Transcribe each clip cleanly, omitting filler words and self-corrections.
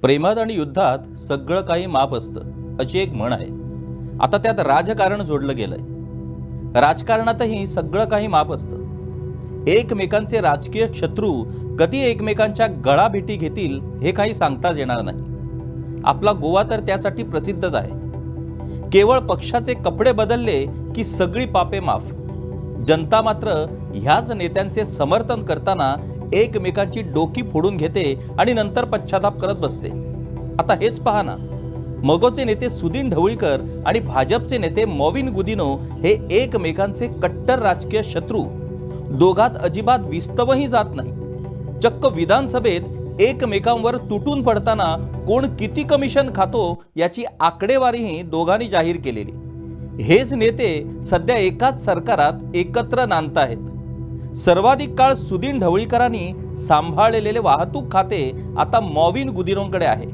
प्रेमात आणि युद्धात सगळं काही माफ असतं अशी एक म्हण आहे। आता त्यात राजकारण जोडलं गेलंय। राजकारणातही सगळं काही माफ असतं। एकमेकांचे राजकीय शत्रू कधी एकमेकांच्या गळाभेटी घेतील हे काही सांगताच येणार नाही। आपला गोवा तर त्यासाठी प्रसिद्धच आहे। केवळ पक्षाचे कपडे बदलले की सगळी पापे माफ। जनता मात्र ह्याच नेत्यांचे समर्थन करताना एकमेकांची डोकी फोडून घेते आणि नंतर पश्चाताप करत बसते। आता हेच पहा ना, मगोचे नेते सुदीन ढवळीकर आणि भाजपचे नेते मॉविन गुदिनो हे एकमेकांचे कट्टर राजकीय शत्रू। दोघात अजिबात विस्तवही जात नाही। चक्क विधानसभेत एकमेकांवर तुटून पडताना कोण किती कमिशन खातो याची आकडेवारीही दोघांनी जाहीर केलेली। हेच नेते सध्या एकाच सरकारात एकत्र नांदताहेत। सर्वाधिक काळ सुदीन ढवळीकरांनी सांभाळलेले वाहतूक खाते आता मॉविन गुदिनोंकडे आहे।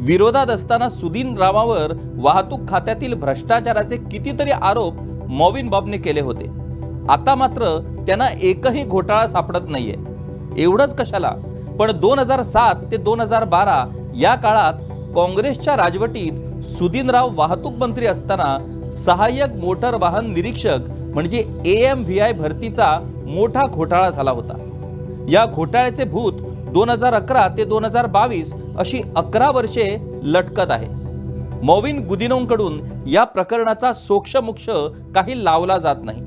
विरोधात असताना सुदीन रावावर वाहतूक खात्यातील भ्रष्टाचाराचे कितीतरी आरोप मॉविन बाबने केले होते। आता मात्र त्यांना एकही घोटाळा सापडत नाहीये। एवढंच कशाला, पण 2007 ते 2012 या काळात काँग्रेसच्या राजवटीत सुदीनराव वाहतूक मंत्री असताना सहाय्यक मोटर वाहन निरीक्षक म्हणजे AMVI भरतीचा मोठा घोटाळा झाला होता। या घोटाळ्याचे भूत 2011 ते 2022 अशी 11 वर्षे लटकत आहे। मॉविन गुदिनोंकडून या प्रकरणाचा सोक्षमोक्ष काही लावला जात नाही।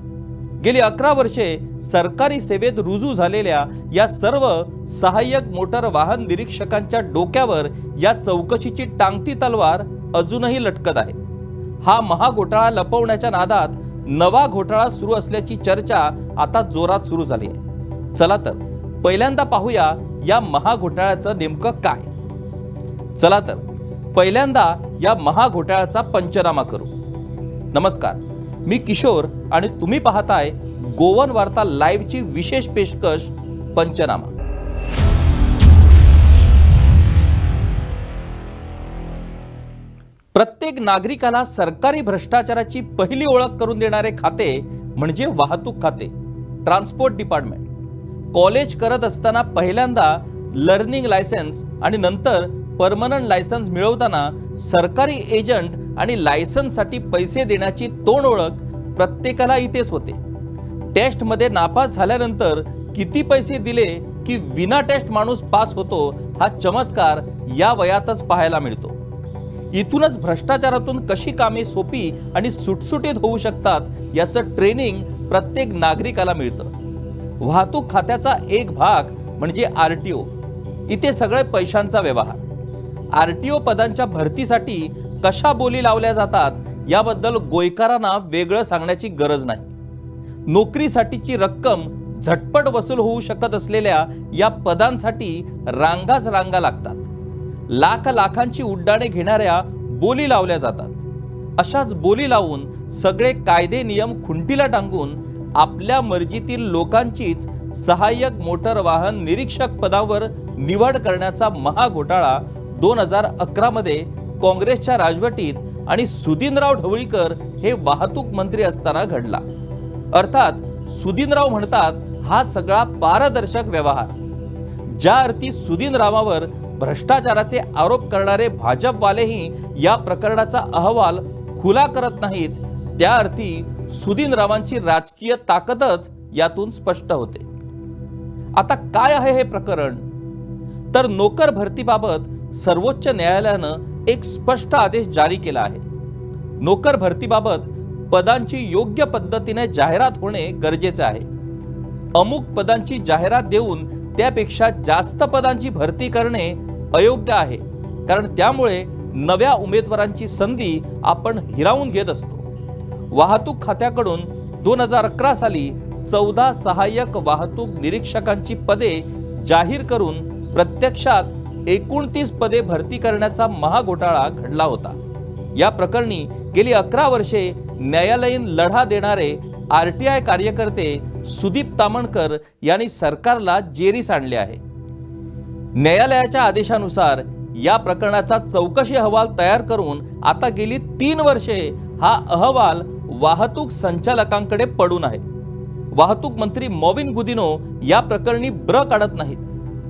गेली 11 वर्षे सरकारी सेवेत रुजू झालेल्या या सर्व सहाय्यक मोटर वाहन निरीक्षकांच्या डोक्यावर या चौकशीची टांगती तलवार अजूनही लटकत आहे। हा महाघोटाळा लपवण्याच्या नादात नवा घोटाळा सुरू असल्याची चर्चा आता जोरात सुरू झाली आहे। चला तर पहिल्यांदा पाहूया या महाघोटाळ्याचं नेमकं काय। चला तर पहिल्यांदा या महाघोटाळ्याचा पंचनामा करू। नमस्कार, मी किशोर आणि तुम्ही पाहताय गोवन वार्ता लाईव्हची विशेष पेशकश पंचनामा। प्रत्येक नागरिकाला सरकारी भ्रष्टाचाराची पहिली ओळख करून देणारे खाते म्हणजे वाहतूक खाते, ट्रान्सपोर्ट डिपार्टमेंट। कॉलेज करत असताना पहिल्यांदा लर्निंग लायसन्स आणि नंतर परमनंट लायसन्स मिळवताना सरकारी एजंट आणि लायसन्ससाठी पैसे देण्याची तोंड ओळख प्रत्येकाला इथेच होते। टेस्टमध्ये नापास झाल्यानंतर किती पैसे दिले की विना टेस्ट माणूस पास होतो हा चमत्कार या वयातच पाहायला मिळतो। इथूनच भ्रष्टाचारातून कशी कामे सोपी आणि सुटसुटीत होऊ शकतात याचं ट्रेनिंग प्रत्येक नागरिकाला मिळतं। वाहतूक खात्याचा एक भाग म्हणजे RTO। इथे सगळे पैशांचा व्यवहार। RTO पदांच्या भरतीसाठी कशा बोली लावल्या जातात याबद्दल गोयकारांना वेगळं सांगण्याची गरज नाही। नोकरीसाठीची रक्कम झटपट वसूल होऊ शकत असलेल्या या पदांसाठी रांगाच रांगा लागतात। लाख लाखांची उड्डाणे घेणाऱ्या बोली लावल्या जातात। अशाच बोली लावून सगळे कायदे नियम खुंटीला टांगून आपल्या मर्जीतील लोकांचीच सहाय्यक मोटर वाहन निरीक्षक पदावर निवड करण्याचा महाघोटाळा 2011 मध्ये काँग्रेसच्या राजवटीत आणि सुदीनराव ढवळीकर हे वाहतूक मंत्री असताना घडला। अर्थात सुदीनराव म्हणतात हा सगळा पारदर्शक व्यवहार। ज्या अर्थी सुदीनरावावर भ्रष्टाचाराचे आरोप करणारे भाजपवालेही या प्रकरणाचा अहवाल खुला करत नाहीत, त्या अर्थी सुदीनरावांची राजकीय ताकदच यातून स्पष्ट होते। आता काय आहे हे प्रकरण? तर नोकर भरतीबाबत सर्वोच्च न्यायालयानं एक स्पष्ट आदेश जारी केला आहे। नोकर भरतीबाबत पदांची योग्य पद्धतीने जाहिरात होणे गरजेचे आहे। अमुक पदांची जाहिरात देऊन त्यापेक्षा जास्त पदांची भरती करणे अयोग्य आहे, कारण त्यामुळे नव्या उमेदवारांची संधी आपण हिरावून घेत असतो। वाहतूक खात्याकडून 2011 साली 14 सहाय्यक वाहतूक निरीक्षकांची पदे जाहीर करून प्रत्यक्षात 29 पदे भरती करण्याचा महाघोटाळा घडला होता। या प्रकरणी गेली 11 वर्षे न्यायालयीन लढा देणारे RTI कार्यकर्ते सुदीप तामणकर यांनी सरकारला जेरीस आणले आहे। न्यायालयाच्या आदेशानुसार या प्रकरणाचा चौकशी अहवाल तयार करून आता गेली 3 वर्षे हा अहवाल वाहतूक संचालकांकडे पडून आहे। वाहतूक मंत्री मॉविन गुदिनो या प्रकरणी ब्र काढत नाहीत।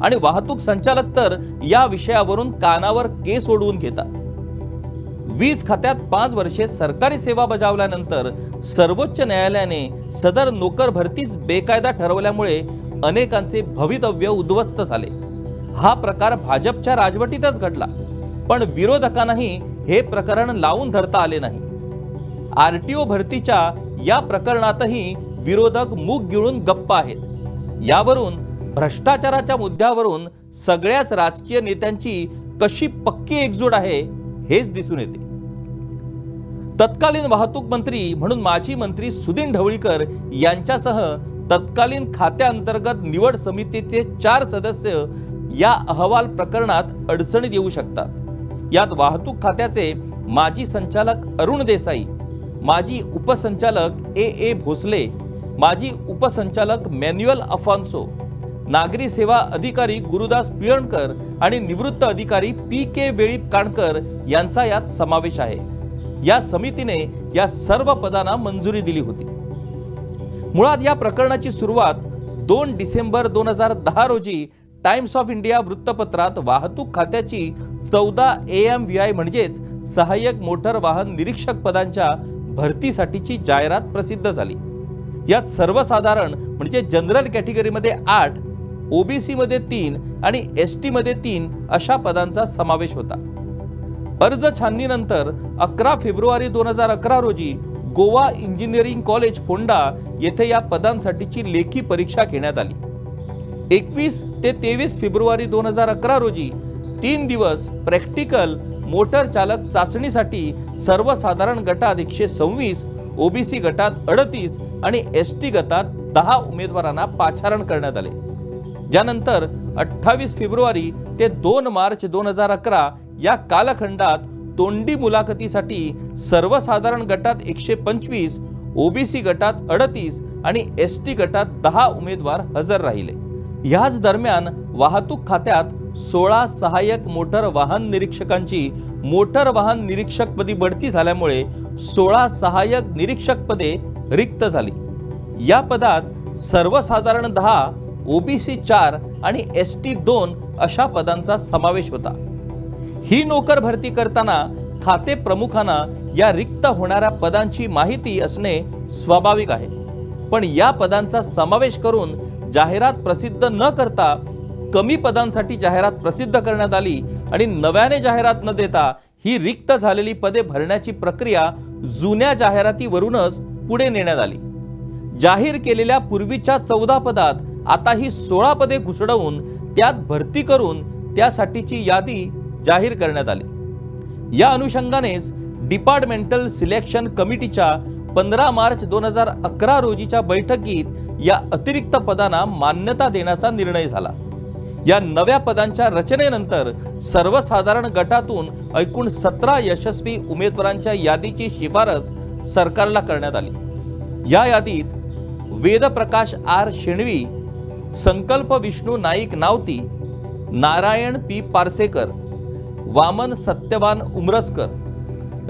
आणि वाहतूक संचालक तर या विषयावरून कानावर केस ओढवून घेतात. वीज खात्यात 5 वर्षे सरकारी सेवा बजावल्यानंतर सर्वोच्च न्यायालयाने सदर नोकर भरतीच बेकायदा ठरवल्यामुळे अनेकांचे भवितव्य उद्ध्वस्त झाले. हा प्रकार भाजपच्या राजवटीतच घडला, पण विरोधकांनाही हे प्रकरण लावून धरता आले नाही. आरटीओ भरतीच्या या प्रकरणातही विरोधक मूग गिळून गप्प आहेत. यावरून भ्रष्टाचाराच्या मुद्द्यावरून सगळ्याच राजकीय नेत्यांची कशी पक्की एकजूट आहे हेच दिसून येते. तत्कालीन वाहतूक मंत्री म्हणून माजी मंत्री सुदीन ढवळीकर यांच्यासह तत्कालीन खात्याअंतर्गत निवड समितीचे 4 सदस्य या अहवाल प्रकरणात अडचणीत येऊ शकतात. यात वाहतूक खात्याचे माजी संचालक अरुण देसाई, माजी उपसंचालक ए भोसले, माजी उपसंचालक मॅन्युअल अफॉन्सो, नागरी सेवा अधिकारी गुरुदास पिळणकर आणि निवृत्त अधिकारी PK वेळीप काणकर यांचा यात समावेश आहे. या समितीने या सर्व पदांना मंजुरी दिली होती. मुळात या प्रकरणाची सुरुवात 2 डिसेंबर 2010 रोजी टाइम्स ऑफ इंडिया वृत्तपत्रात वाहतूक खात्याची 14 AMVI म्हणजेच सहाय्यक मोटर वाहन निरीक्षक पदांच्या भरतीसाठीची जाहिरात प्रसिद्ध झाली. यात सर्वसाधारण म्हणजे जनरल कॅटेगरीमध्ये 8, OBC मध्ये 3 आणि ST मध्ये 3 अशा पदांचा समावेश होता. अर्ज छाननीनंतर 11 फेब्रुवारी 2011 रोजी गोवा इंजिनिअरिंग कॉलेज फोंडा येथे या पदांसाठीची लेखी परीक्षा घेण्यात आली. 21 ते 23 फेब्रुवारी 2011 रोजी 3 दिवस प्रॅक्टिकल मोटर चालक चाचणीसाठी सर्वसाधारण गटात 126, OBC गटात 38 आणि ST गटात 10 उमेदवारांना पाचारण करण्यात आले. यानंतर 28 फेब्रुवारी ते 2 मार्च 2011 या कालखंडात तोंडी मुलाखतीसाठी सर्वसाधारण गटात 125, OBC गटात 38 आणि ST गटात 10 उमेदवार हजर राहिले. याच दरम्यान वाहतूक खात्यात 16 सहाय्यक मोटर वाहन निरीक्षकांची मोटर वाहन निरीक्षकपदी बढती झाल्यामुळे 16 सहाय्यक निरीक्षक पदे रिक्त झाली. या पदात सर्वसाधारण 10, OBC 4 आणि ST 2 अशा पदांचा समावेश होता. ही नोकर भरती करताना खाते प्रमुखांना या रिक्त होणाऱ्या पदांची माहिती असणे स्वाभाविक आहे. पण या पदांचा समावेश करून जाहिरात प्रसिद्ध न करता कमी पदांसाठी जाहिरात प्रसिद्ध करण्यात आली आणि नव्याने जाहिरात न देता ही रिक्त झालेली पदे भरण्याची प्रक्रिया जुन्या जाहिरातीवरूनच पुढे नेण्यात आली. जाहीर केलेल्या पूर्वीच्या 14 पदात आता ही 16 पदे घुसडवून त्यात भरती करून त्यासाठीची यादी जाहीर करण्यात आली. या अनुषंगानेच डिपार्टमेंटल सिलेक्शन कमिटीच्या 15 मार्च 2011 रोजीच्या बैठकीत या अतिरिक्त पदांना मान्यता देण्याचा निर्णय झाला. या नव्या पदांच्या रचनेनंतर सर्वसाधारण गटातून एकूण 17 यशस्वी उमेदवारांच्या यादीची शिफारस सरकारला करण्यात आली. या यादीत वेदप्रकाश R शेणवी, संकल्प विष्णू नाईक नावती, नारायण P पारसेकर, वामन सत्यवान उमरसकर,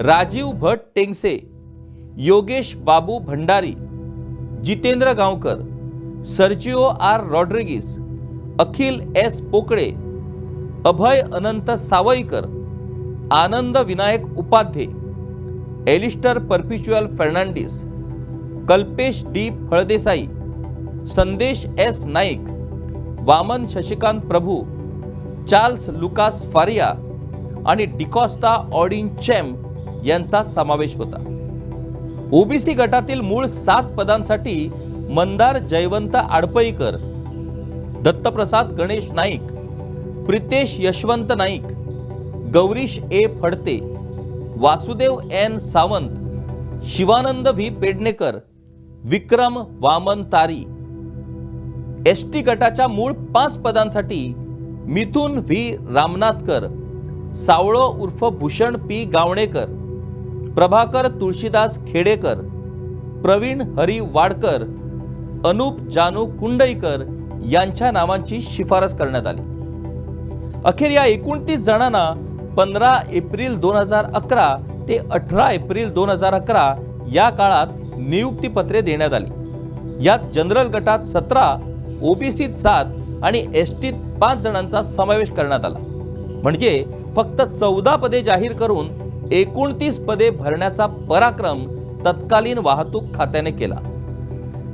राजीव भट टेंगसे, योगेश बाबू भंडारी, जितेंद्र गावकर, सर्जिओ R रॉड्रिगीस, अखिल S पोकळे, अभय अनंत सावईकर, आनंद विनायक उपाध्ये, एलिस्टर परपिच्युअल फर्नांडिस, कल्पेश D फळदेसाई, संदेश S नाईक, वामन शशिकांत प्रभू, चार्ल्स लुकास फारिया आणि डिकॉस्टा ऑडिन चेम यांचा समावेश होता. OBC गटातील मूळ 7 पदांसाठी Mandar Jaywant आडपईकर, Dattaprasad Ganesh Naik, Pritesh Yashwant Naik, Gourish A Phadte, Vasudev N Sawant, Shivanand V Pednekar, विक्रम वामन तारी. ST गटाच्या मूळ 5 पदांसाठी मिथुन V रामनाथकर, सावळो उर्फ भूषण P गावणेकर, प्रभाकर तुळशीदास खेडेकर, प्रवीण हरी वाडकर, अनुप जानू कुंडईकर यांच्या नावांची शिफारस करण्यात आली. अखेर या 29 जणांना 15 एप्रिल 2011 ते 18 एप्रिल 2011 या काळात नियुक्तीपत्रे देण्यात आली. यात जनरल गटात 17, OBC 7 आणि एसटीत 5 जणांचा समावेश करण्यात आला। म्हणजे फक्त 14 पदे जाहीर करून 29 पदे भरण्याचा पराक्रम तत्कालीन वाहतूक खात्याने केला।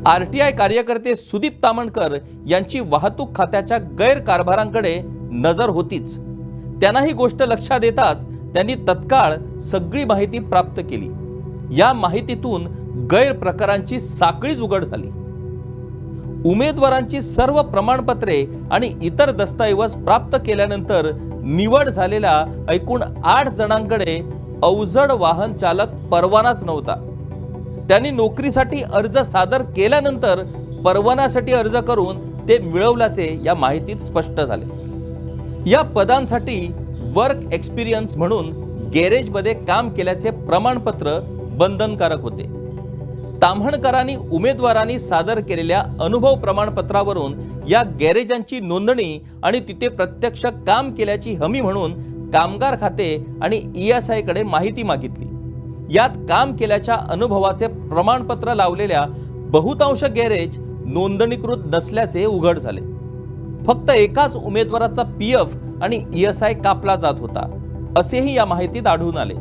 आरटीआय कार्यकर्ते सुदीप तामणकर यांची वाहतूक खात्याच्या गैरकारभारांकडे नजर होतीच। त्यांना ही गोष्ट लक्षात येताच त्यांनी तत्काळ सगळी माहिती प्राप्त केली। या माहितीतून गैरप्रकारांची साखळीच उघड झाली। उमेदवारांची सर्व प्रमाणपत्रे आणि इतर दस्तऐवज प्राप्त केल्यानंतर निवड झालेल्या एकूण 8 जणांकडे अवजड वाहन चालक परवानाच नव्हता। त्यांनी नोकरीसाठी अर्ज सादर केल्यानंतर परवान्यासाठी अर्ज करून ते मिळवल्याचे या माहितीत स्पष्ट झाले। या पदांसाठी वर्क एक्सपिरियन्स म्हणून गॅरेजमध्ये काम केल्याचे प्रमाणपत्र बंधनकारक होते। ताम्हणकरांनी उमेदवारांनी सादर केलेल्या अनुभव प्रमाणपत्रावरून या गॅरेजांची नोंदणी आणि तिथे प्रत्यक्ष काम केल्याची हमी म्हणून कामगार खाते आणि ESI कडे माहिती मागितली। यात काम केल्याच्या अनुभवाचे प्रमाणपत्र लावलेल्या बहुतांश गॅरेज नोंदणीकृत नसल्याचे उघड झाले। फक्त एकाच उमेदवाराचा PF आणि ESI कापला जात होता असेही या माहितीत आढळून आले।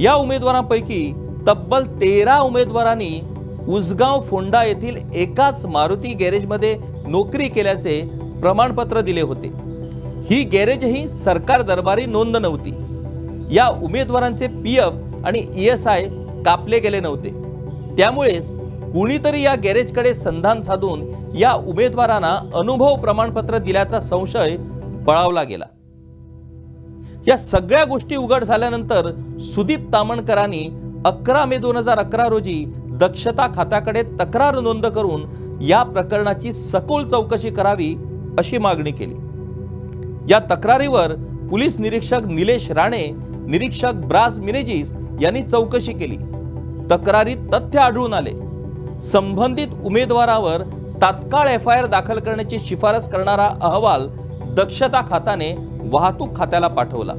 या उमेदवारांपैकी तब्बल 13 उमेदवारांनी उसगाव फोंडा येथील एकाच मारुती गॅरेजमध्ये नोकरी केल्याचे प्रमाणपत्र दिले होते। ही गॅरेजही सरकार दरबारी नोंद नव्हती। या उमेदवारांचे PF आणि ESI कापले गेले नव्हते। त्यामुळेच कुणीतरी या गॅरेजकडे संधान साधून या उमेदवारांना अनुभव प्रमाणपत्र दिल्याचा संशय बळावला गेला। या सगळ्या गोष्टी उघड झाल्यानंतर सुदीप तामणकरांनी 11 मे 2011 रोजी दक्षता खात्याकडे तक्रार नोंद करून या प्रकरणाची सखोल चौकशी करावी अशी मागणी केली। या तक्रारीवर पोलीस निरीक्षक निलेश राणे, निरीक्षक ब्रास मिनेजिस यांनी चौकशी केली। तक्रारीत तथ्य आढळून आले। संबंधित उमेदवारावर तात्काळ FIR दाखल करण्याची शिफारस करणारा अहवाल दक्षता खात्याने वाहतूक खात्याला पाठवला।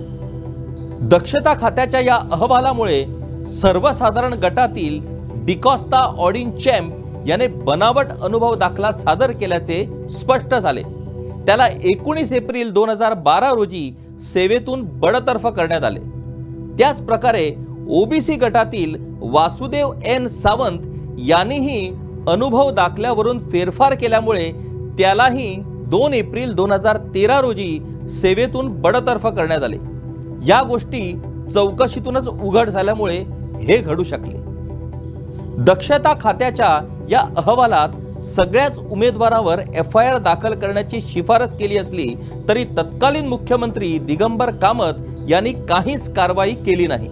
दक्षता खात्याच्या या अहवालामुळे सर्वसाधारण गटातील डिकॉस्टा ऑडिन चॅम्प याने बनावट अनुभव दाखला सादर केल्याचे स्पष्ट झाले। त्याला 19 एप्रिल 2012 रोजी सेवेतून बडतर्फ करण्यात आले। त्याच प्रकारे OBC गटातील वासुदेव N सावंत यांनीही अनुभव दाखल्यावरून फेरफार केल्यामुळे त्यालाही 2 एप्रिल 2013 रोजी सेवेतून बडतर्फ करण्यात आले। या गोष्टी चौकशीतूनच उघड झाल्यामुळे हे घडू शकले। दक्षता खात्याच्या या अहवालात सगळ्याच उमेदवारावर FIR दाखल करण्याची शिफारस केली असली तरी तत्कालीन मुख्यमंत्री दिगंबर कामत यांनी काहीच कारवाई केली नाही।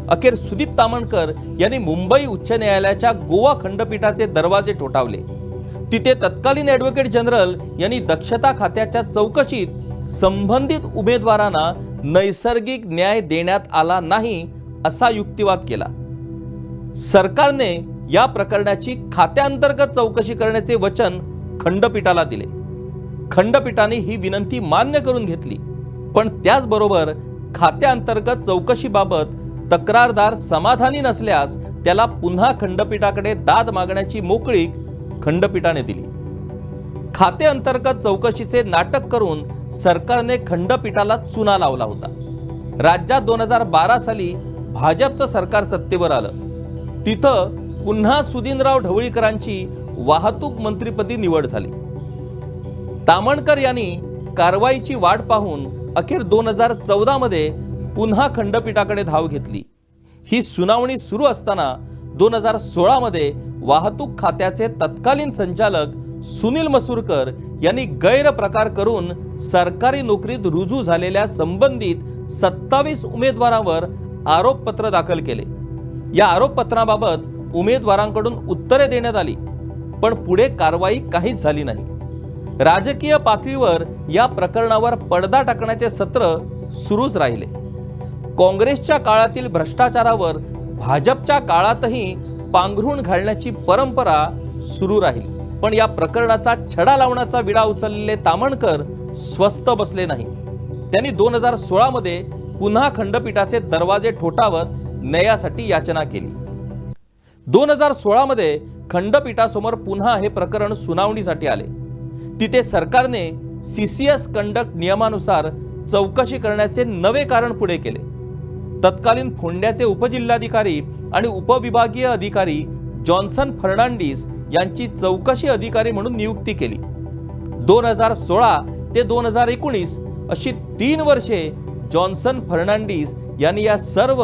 अखेर सुदीप तामणकर यांनी मुंबई उच्च न्यायालयाच्या गोवा खंडपीठाचे दरवाजे ठोठावले। तिथे तत्कालीन ॲडव्होकेट जनरल यांनी दक्षता खात्याच्या चौकशीत संबंधित उमेदवारांना नैसर्गिक न्याय देण्यात आला नाही असा युक्तिवाद केला। सरकारने या प्रकरणाची खात्याअंतर्गत चौकशी करण्याचे वचन खंडपीठाला दिले। खंडपीठाने ही विनंती मान्य करून घेतली, पण त्याचबरोबर खात्याअंतर्गत चौकशीबाबत तक्रारदार समाधानी नसल्यास त्याला पुन्हा खंडपीठाकडे दाद मागण्याची मोकळीक खंडपीठाने दिली। खात्याअंतर्गत चौकशीचे नाटक करून सरकारने खंडपीठाला चुना लावला होता। राज्यात 2012 साली भाजपचं सरकार सत्तेवर आलं। तिथं पुन्हा सुदिनराव ढवळीकरांची वाहतूक मंत्रीपदी निवड झाली। तामणकर यांनी कारवाईची वाट पाहून अखेर 2014 मध्ये पुन्हा खंडपीठाकडे धाव घेतली। ही सुनावणी सुरू असताना 2016 मध्ये वाहतूक खात्याचे तत्कालीन संचालक सुनील मसूरकर यांनी गैरप्रकार करून सरकारी नोकरीत रुजू झालेल्या संबंधित 27 उमेदवारांवर आरोपपत्र दाखल केले। या आरोपपत्राबाबत उमेदवारांकडून उत्तरे देण्यात आली, पण पुढे कारवाई काहीच झाली नाही। राजकीय पातळीवर या प्रकरणावर पडदा टाकण्याचे सत्र सुरूच राहिले। काँग्रेसच्या काळातील भ्रष्टाचारावर भाजपच्या काळातही पांघरून घालण्याची परंपरा सुरू राहील, पण या प्रकरणाचा छडा लावण्याचा विडा उचललेले तामणकर स्वस्थ बसले नाही। त्यांनी 2016 मध्ये पुन्हा खंडपीठाचे दरवाजे ठोठावत न्यायासाठी याचना केली। 2016 मध्ये खंडपीठासमोर पुन्हा हे प्रकरण सुनावणीसाठी आले। तिथे सरकारने CCS कंडक्ट नियमानुसार चौकशी करण्याचे नवे कारण पुढे केले. तत्कालीन फोंड्याचे उपजिल्हाधिकारी आणि उपविभागीय अधिकारी जॉन्सन फर्नांडिस यांची चौकशी अधिकारी म्हणून नियुक्ती केली. 2016 ते 2019 अशी 3 वर्षे जॉन्सन फर्नांडिस यांनी या सर्व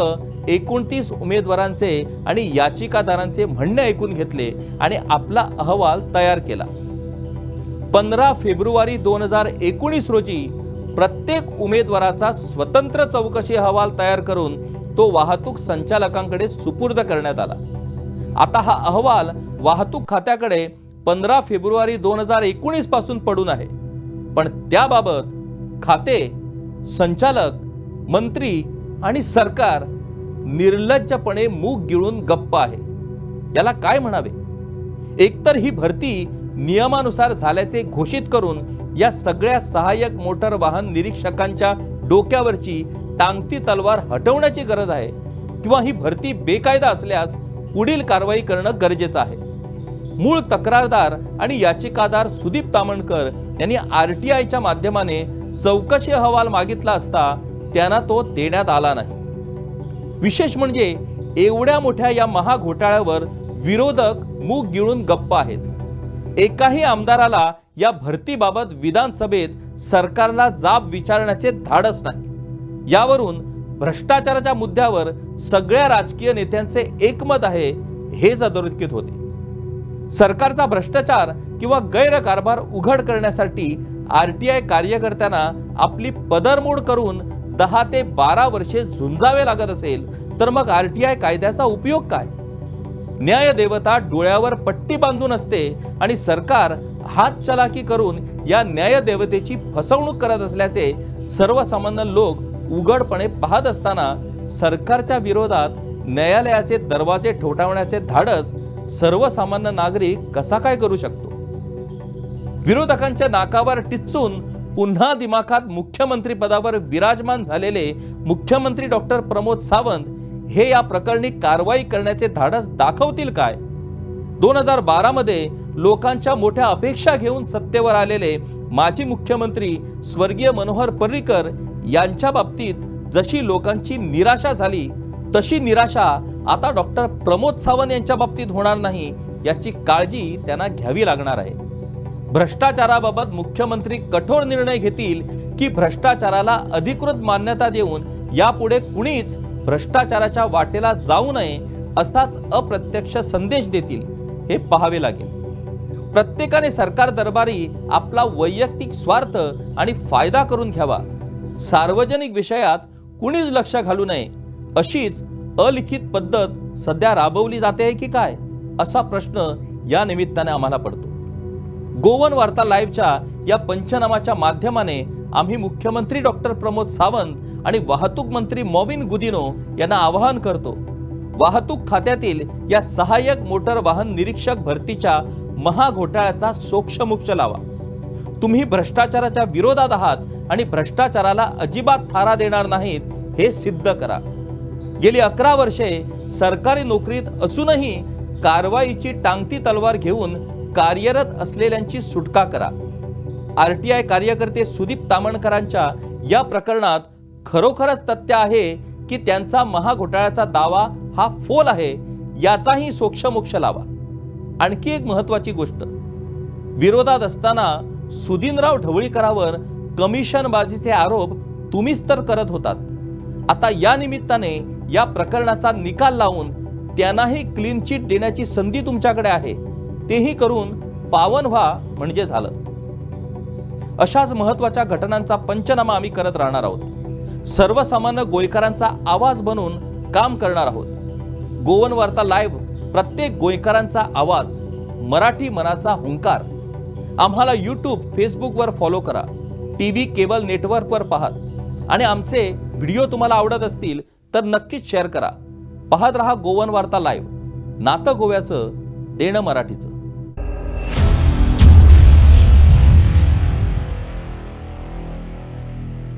29 उमेदवारांचे आणि याचिकादारांचे म्हणणे ऐकून घेतले आणि आपला अहवाल तयार केला. 15 फेब्रुवारी 2019 रोजी प्रत्येक उमेदवाराचा स्वतंत्र चौकशी अहवाल तयार करून तो वाहतूक संचालकांकडे सुपूर्द करण्यात आला. आता हा अहवाल वाहतूक खात्याकडे 15 फेब्रुवारी 2019 पासून पडून आहे, पण त्याबाबत खाते, संचालक, मंत्री आणि सरकार निर्लज्जपणे मूग गिळून गप्प आहे. याला काय म्हणावे? एकतर ही भरती नियमानुसार झाल्याचे घोषित करून या सगळ्या सहाय्यक मोटर वाहन निरीक्षकांच्या डोक्यावरची टांगती तलवार हटवण्याची गरज आहे, किंवा ही भरती बेकायदा असल्यास पुढील कारवाई करणं गरजेचं आहे. मूळ तक्रारदार आणि याचिकादार सुदीप तामणकर यांनी RTIच्या माध्यमाने चौकशी अहवाल मागितला असता त्यांना तो देण्यात आला नाही. विशेष म्हणजे एवढ्या मोठ्या या महाघोटाळ्यावर विरोधक मूग गिळून गप्प आहेत. एकाही आमदाराला या भरतीबाबत विधानसभेत सरकारला जाब विचारण्याचे धाडस नाही. यावरून भ्रष्टाचाराच्या मुद्द्यावर सगळ्या राजकीय नेत्यांचे एकमत आहे हेच अधोरेखित होते. सरकारचा भ्रष्टाचार किंवा गैरकारभार उघड करण्यासाठी RTI कार्यकर्त्यांना आपली पदरमोड करून 10 ते 12 वर्षे झुंजावे लागत असेल तर मग RTI कायद्याचा उपयोग काय? न्यायदेवता डोळ्यावर पट्टी बांधून असते आणि सरकार हात चलाकी करून या न्यायदेवतेची फसवणूक करत असल्याचे सर्वसामान्य लोक उघडपणे पाहत असताना सरकारच्या विरोधात न्यायालयाचे दरवाजे ठोठावण्याचे धाडस सर्वसामान्य नागरिक कसा काय करू शकतो? विरोधकांच्या नाकावर टिच्चून पुन्हा दिमाखात मुख्यमंत्री पदावर विराजमान झालेले मुख्यमंत्री डॉक्टर प्रमोद सावंत हे या प्रकरणी कारवाई करण्याचे धाडस दाखवतील काय? 2012 मध्ये लोकांच्या मोठ्या अपेक्षा घेऊन सत्तेवर आलेले माजी मुख्यमंत्री स्वर्गीय मनोहर पर्रीकर यांच्या बाबतीत जशी लोकांची निराशा झाली तशी निराशा आता डॉक्टर प्रमोद सावंत यांच्या बाबतीत होणार नाही याची काळजी त्यांना घ्यावी लागणार आहे. भ्रष्टाचाराबाबत मुख्यमंत्री कठोर निर्णय घेतील की भ्रष्टाचाराला अधिकृत मान्यता देऊन यापुढे कुणीच भ्रष्टाचाराच्या वाटेला जाऊ नये असाच अप्रत्यक्ष संदेश देतील हे पाहावे लागेल. प्रत्येकाने सरकार दरबारी आपला वैयक्तिक स्वार्थ आणि फायदा करून घ्यावा. सार्वजनिक विषयात कुणीच लक्ष घालू नये अशीच अलिखित पद्धत सध्या राबवली जाते आहे की काय, असा प्रश्न या निमित्ताने आम्हाला पडतो. गोवन वार्ता लाईव्हच्या या पंचनामाच्या माध्यमाने आम्ही मुख्यमंत्री डॉक्टर प्रमोद सावंत आणि वाहतूक मंत्री मॉविन गुदिनो यांना आवाहन करतो. वाहतूक खात्यातील या सहाय्यक मोटर वाहन निरीक्षक भरतीच्या महाघोटाळ्याचा सोक्षमोक्ष लावा. तुम्ही भ्रष्टाचाराच्या विरोधात आहात आणि भ्रष्टाचाराला अजिबात थारा देणार नाहीत हे सिद्ध करा. गेली 11 वर्षे सरकारी नोकरीत असूनही कारवाईची टांगती तलवार घेऊन कार्यरत असलेल्यांची सुटका करा. RTI कार्यकर्ते सुदीप तामणकरांच्या या प्रकरणात खरोखरच तथ्य आहे की त्यांचा महाघोटाळ्याचा दावा हा फोल आहे याचाही सोक्षमोक्ष लावा. आणखी एक महत्त्वाची गोष्ट, विरोधात असताना सुदिनराव ढवळीकरांवर कमिशनबाजीचे आरोप तुम्हीच तर करत होतात. आता या निमित्ताने या प्रकरणाचा निकाल लावून त्यांनाही क्लीन चिट देण्याची संधी तुमच्याकडे आहे. तेही करून पावन व्हा म्हणजे झालं. अशाच महत्त्वाच्या घटनांचा पंचनामा आम्ही करत राहणार आहोत. सर्वसामान्य गोयकरांचा आवाज बनून काम करणार आहोत. गोवन वार्ता लाईव्ह प्रत्येक गोयकरांचा आवाज, मराठी मनाचा हुंकार. आम्हाला YouTube, फेसबुकवर फॉलो करा. TV केबल नेटवर्कवर पहा आणि आमचे व्हिडिओ तुम्हाला आवडत असतील तर नक्कीच शेअर करा. पाहत रहा गोवन वार्ता लाईव्ह, नातं गोव्याचं, देणं मराठीचं.